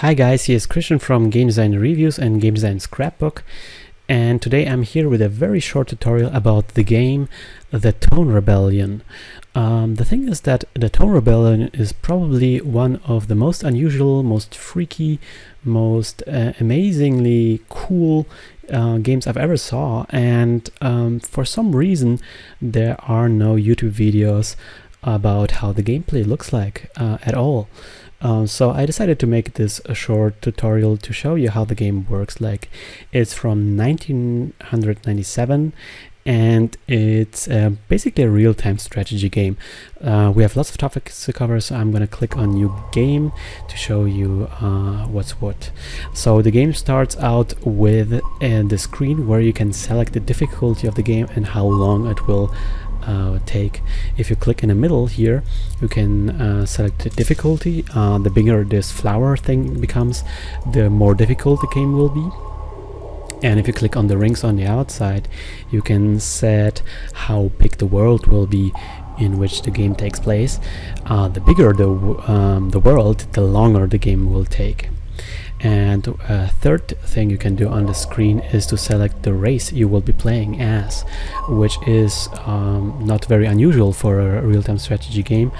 Hi guys, here's Christian from Game Design Reviews and Game Design Scrapbook, and today I'm here with a very short tutorial about the game The Tone Rebellion. The thing is that The Tone Rebellion is probably one of the most unusual, most freaky, most amazingly cool games I've ever saw, and for some reason there are no YouTube videos about how the gameplay looks like at all. So I decided to make this a short tutorial to show you how the game works. Like, it's from 1997 and it's basically a real-time strategy game. We have lots of topics to cover, so I'm gonna click on new game to show you what's what. So the game starts out with the screen where you can select the difficulty of the game and how long it will take. If you click in the middle here, you can select the difficulty. The bigger this flower thing becomes, the more difficult the game will be. And if you click on the rings on the outside, you can set how big the world will be in which the game takes place. The bigger the world, the longer the game will take. And a third thing you can do on the screen is to select the race you will be playing as, which is not very unusual for a real-time strategy game.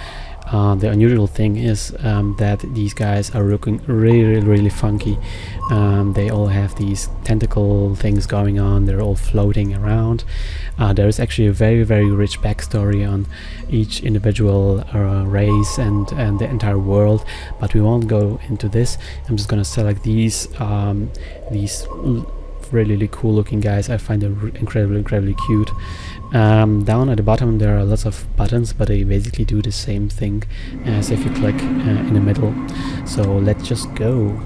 The unusual thing is that these guys are looking really funky. They all have these tentacle things going on, they're all floating around. There is actually a very rich backstory on each individual race and the entire world, but we won't go into this. I'm just gonna select these really cool looking guys. I find them incredibly cute. Down at the bottom there are lots of buttons, but they basically do the same thing as if you click in the middle. So let's just go.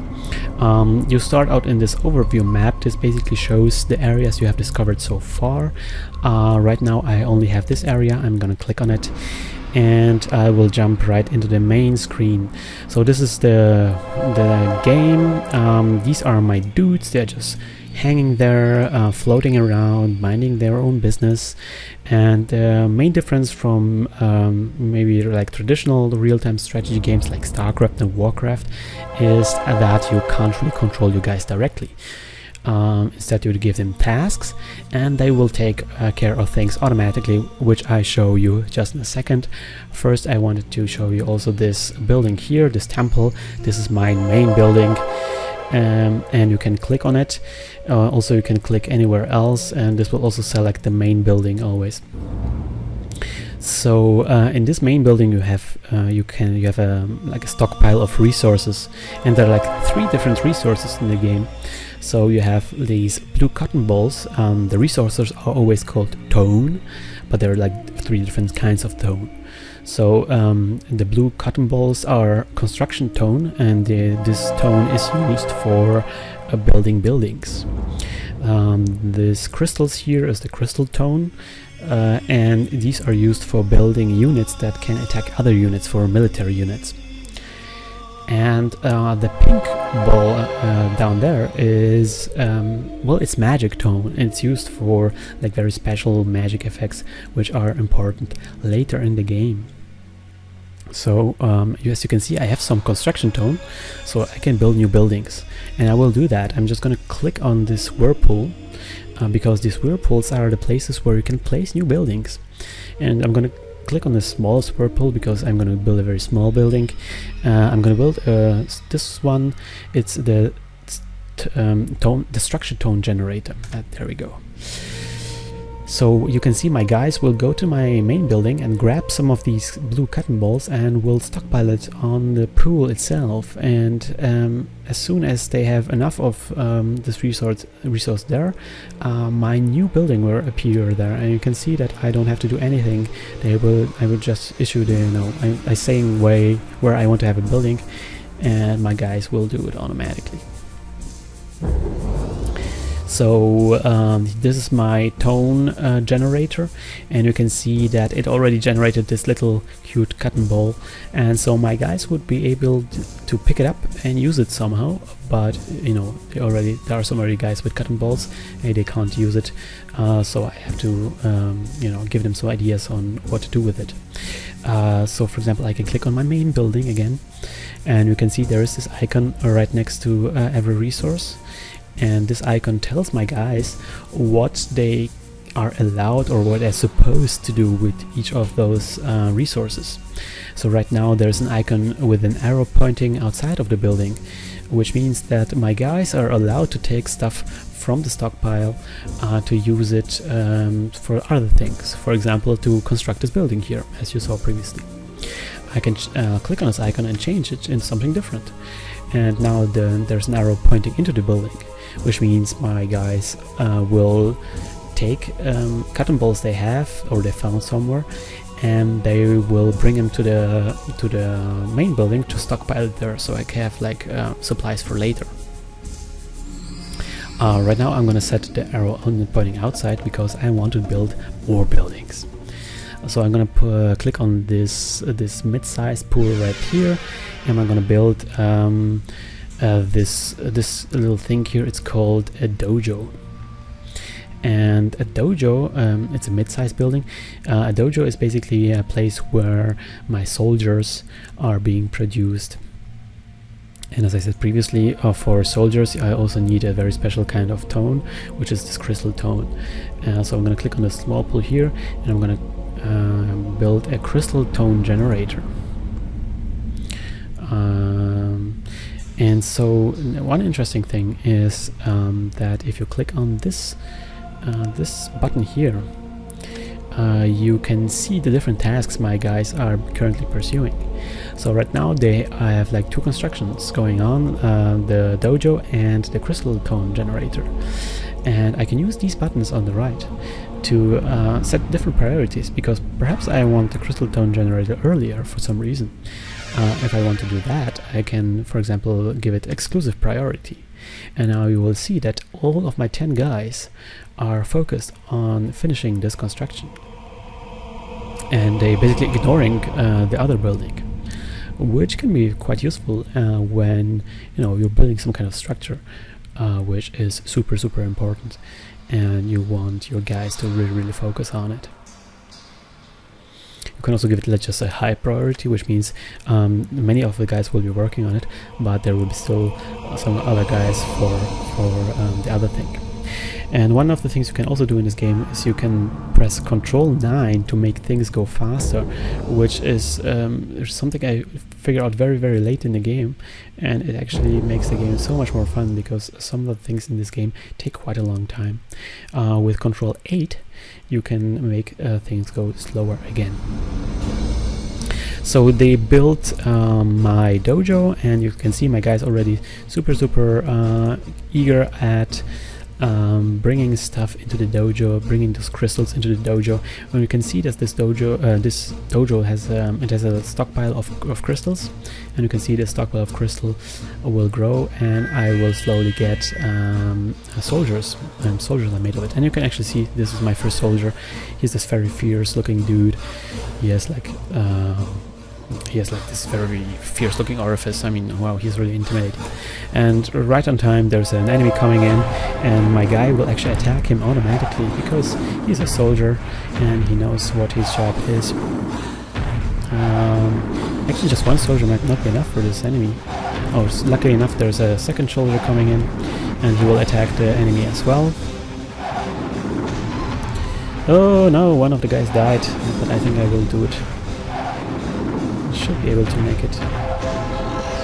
You start out in this overview map. This basically shows the areas you have discovered so far. Right now I only have this area. I'm gonna click on it and I will jump right into the main screen. So this is the game. These are my dudes. They're just hanging there, floating around, minding their own business. And the main difference from maybe like traditional real-time strategy games like StarCraft and Warcraft is that you can't really control you guys directly. Instead you would give them tasks and they will take care of things automatically, which I show you just in a second. First I wanted to show you also this building here, this temple. This is my main building. And you can click on it. Also you can click anywhere else, and this will also select the main building always. So in this main building you have like a stockpile of resources, and there are like 3 different resources in the game. So you have these blue cotton balls. The resources are always called tone, but there are like 3 different kinds of tone. So the blue cotton balls are construction tone, and this tone is used for building buildings. This crystals here is the crystal tone, and these are used for building units that can attack other units, for military units. And the pink ball down there is well, it's magic tone. It's used for like very special magic effects which are important later in the game. So as you can see, I have some construction tone, so I can build new buildings, and I will do that. I'm just gonna click on this whirlpool because these whirlpools are the places where you can place new buildings, and I'm gonna click on the smallest whirlpool because I'm going to build a very small building. I'm going to build this one. It's the structure tone generator. There we go. So you can see my guys will go to my main building and grab some of these blue cotton balls and will stockpile it on the pool itself. And as soon as they have enough of this resource there, my new building will appear there, and you can see that I don't have to do anything. I will just issue the I saying where I want to have a building, and my guys will do it automatically. So this is my tone generator, and you can see that it already generated this little cute cotton ball, and so my guys would be able to pick it up and use it somehow. But you know, there are some already guys with cotton balls and they can't use it, so I have to give them some ideas on what to do with it. So for example, I can click on my main building again, and you can see there is this icon right next to every resource, and this icon tells my guys what they are allowed or what they're supposed to do with each of those resources. So right now there's an icon with an arrow pointing outside of the building, which means that my guys are allowed to take stuff from the stockpile to use it for other things. For example, to construct this building here, as you saw previously. I can click on this icon and change it into something different. And now there's an arrow pointing into the building, which means my guys will take cotton balls they have or they found somewhere, and they will bring them to the main building to stockpile it there, so I can have like supplies for later. Right now I'm gonna set the arrow on pointing outside because I want to build more buildings. So I'm gonna click on this mid-sized pool right here, and I'm gonna build this little thing here. It's called a dojo. And a dojo, it's a mid-sized building. A dojo is basically a place where my soldiers are being produced. And as I said previously, for soldiers I also need a very special kind of tone, which is this crystal tone. So I'm going to click on the small pool here, and I'm going to build a crystal tone generator. And so one interesting thing is that if you click on this button here, you can see the different tasks my guys are currently pursuing. So right now I have like two constructions going on, the dojo and the crystal tone generator, and I can use these buttons on the right to set different priorities, because perhaps I want the crystal tone generator earlier for some reason. If I want to do that, I can, for example, give it exclusive priority. And now you will see that all of my 10 guys are focused on finishing this construction, and they basically ignoring the other building, which can be quite useful when you're building some kind of structure which is super important, and you want your guys to really focus on it. You can also give it just a high priority, which means many of the guys will be working on it, but there will be still some other guys for the other thing. And one of the things you can also do in this game is you can press Ctrl 9 to make things go faster, which is something I figured out very late in the game, and it actually makes the game so much more fun because some of the things in this game take quite a long time. With Ctrl 8 you can make things go slower again. So they built my dojo, and you can see my guys already super eager at bringing stuff into the dojo, bringing those crystals into the dojo. And you can see that this dojo has a stockpile of crystals, and you can see the stockpile of crystal will grow, and I will slowly get soldiers are made of it. And you can actually see this is my first soldier. He's this very fierce looking dude. He has like this very fierce looking orifice. I mean, wow, he's really intimidating. And right on time there's an enemy coming in, and my guy will actually attack him automatically because he's a soldier and he knows what his job is. Actually just one soldier might not be enough for this enemy. Oh, luckily enough there's a second soldier coming in, and he will attack the enemy as well. Oh no, one of the guys died, but I think I will do it. Should be able to make it.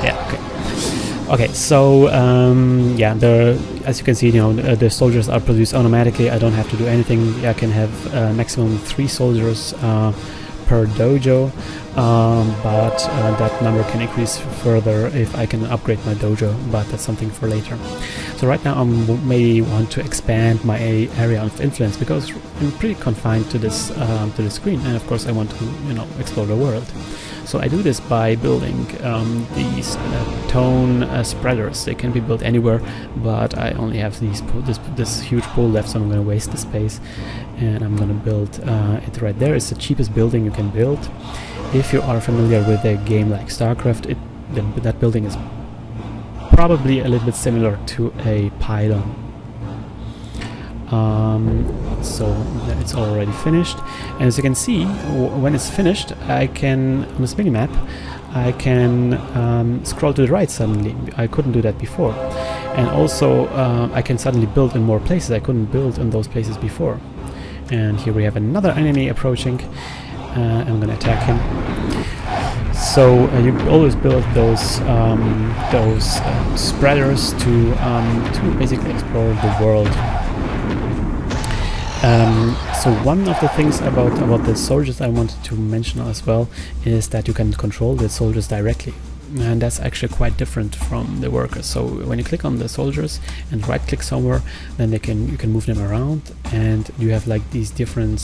Yeah, okay, so yeah, as you can see, the soldiers are produced automatically. I don't have to do anything. I can have maximum 3 soldiers per dojo, but that number can increase further if I can upgrade my dojo, but that's something for later. So right now I may want to expand my area of influence because I'm pretty confined to this screen, and of course I want to explore the world. So I do this by building these tone spreaders. They can be built anywhere, but I only have this huge pool left, so I'm going to waste the space, and I'm going to build it right there. It's the cheapest building you can build. If you are familiar with a game like StarCraft, that building is probably a little bit similar to a pylon. So it's already finished, and as you can see, when it's finished, I can, on this mini map, I can scroll to the right suddenly. I couldn't do that before. And also I can suddenly build in more places. I couldn't build in those places before. And here we have another enemy approaching. I'm gonna attack him. So you always build those spreaders to basically explore the world. So one of the things about the soldiers I wanted to mention as well is that you can control the soldiers directly, and that's actually quite different from the workers. So when you click on the soldiers and right click somewhere, then you can move them around, and you have like these different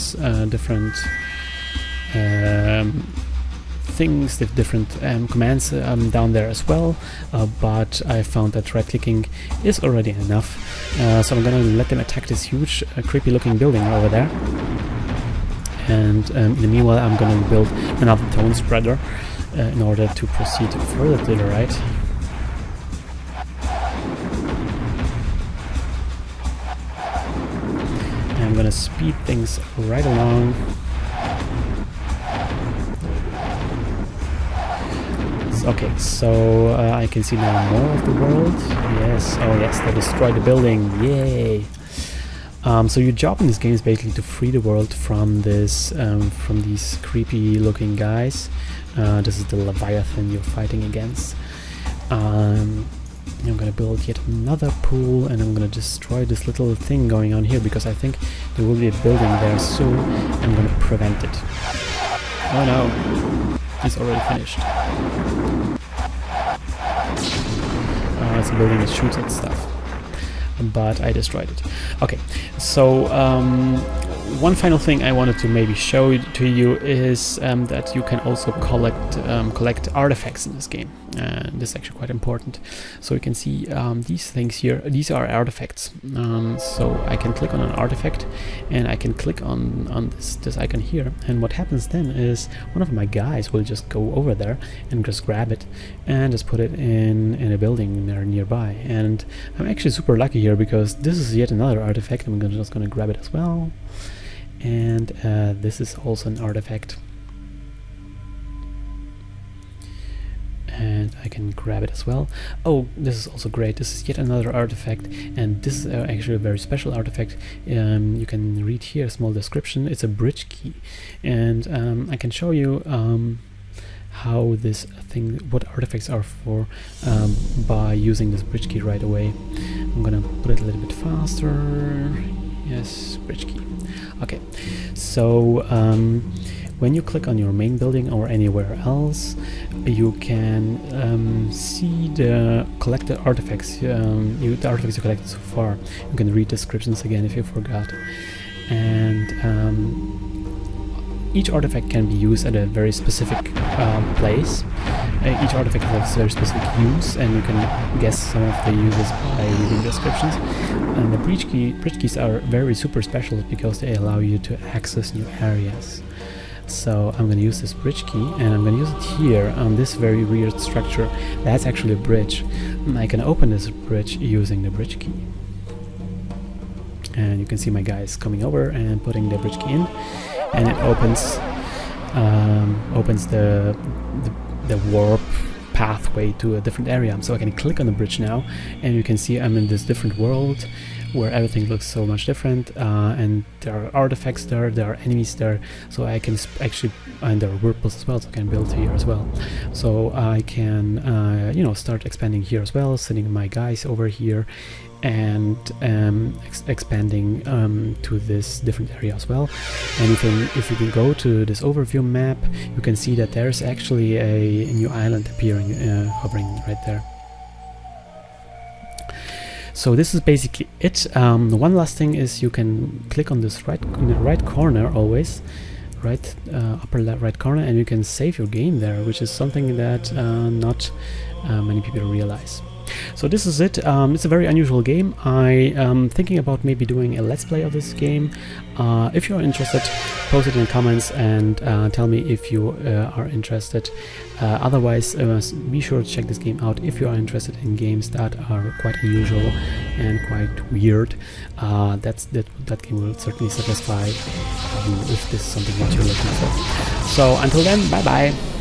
things, the different commands down there as well, but I found that right clicking is already enough, so I'm gonna let them attack this huge creepy looking building over there, and in the meanwhile I'm gonna build another tone spreader in order to proceed further to the right. And I'm gonna speed things right along. Okay, so I can see now more of the world. Yes, oh yes, they destroyed the building. Yay! So your job in this game is basically to free the world from this, from these creepy-looking guys. This is the Leviathan you're fighting against. I'm gonna build yet another pool, and I'm gonna destroy this little thing going on here because I think there will be a building there soon. I'm gonna prevent it. Oh no! It's already finished. It's a building that shoots at stuff, but I destroyed it. Okay, so one final thing I wanted to maybe show to you is that you can also collect artifacts in this game. This is actually quite important. So you can see these things here. These are artifacts. So I can click on an artifact, and I can click on this icon here. And what happens then is one of my guys will just go over there and just grab it and just put it in a building there nearby. And I'm actually super lucky here because this is yet another artifact. I'm just gonna grab it as well. And this is also an artifact, and I can grab it as well. Oh, this is also great. This is yet another artifact, and this is actually a very special artifact. You can read here a small description. It's a bridge key, and I can show you how this thing, what artifacts are for, by using this bridge key right away. I'm gonna put it a little bit faster. Yes, bridge key. Okay, so when you click on your main building or anywhere else, you can see the collected artifacts, the artifacts you collected so far. You can read descriptions again if you forgot. And each artifact can be used at a very specific place. Each artifact has a very specific use, and you can guess some of the uses by reading descriptions. And the bridge keys are very super special because they allow you to access new areas. So I'm going to use this bridge key, and I'm going to use it here on this very weird structure. That's actually a bridge. And I can open this bridge using the bridge key. And you can see my guys coming over and putting the bridge key in, and it opens the warp pathway to a different area. So I can click on the bridge now, and you can see I'm in this different world where everything looks so much different, and there are artifacts there, there are enemies there, so I can actually, and there are whirlpools as well, so I can build here as well. So I can you know, start expanding here as well, sending my guys over here, and expanding to this different area as well. And if you can go to this overview map, you can see that there's actually a new island appearing, hovering right there. So this is basically it. One last thing is you can click on this in the right corner always, upper left right corner, and you can save your game there, which is something that not many people realize. So this is it. It's a very unusual game. I am thinking about maybe doing a let's play of this game. If you're interested, post it in the comments and tell me if you are interested. Otherwise, be sure to check this game out if you are interested in games that are quite unusual and quite weird. That game will certainly satisfy you if this is something that you're looking for. So until then, bye bye.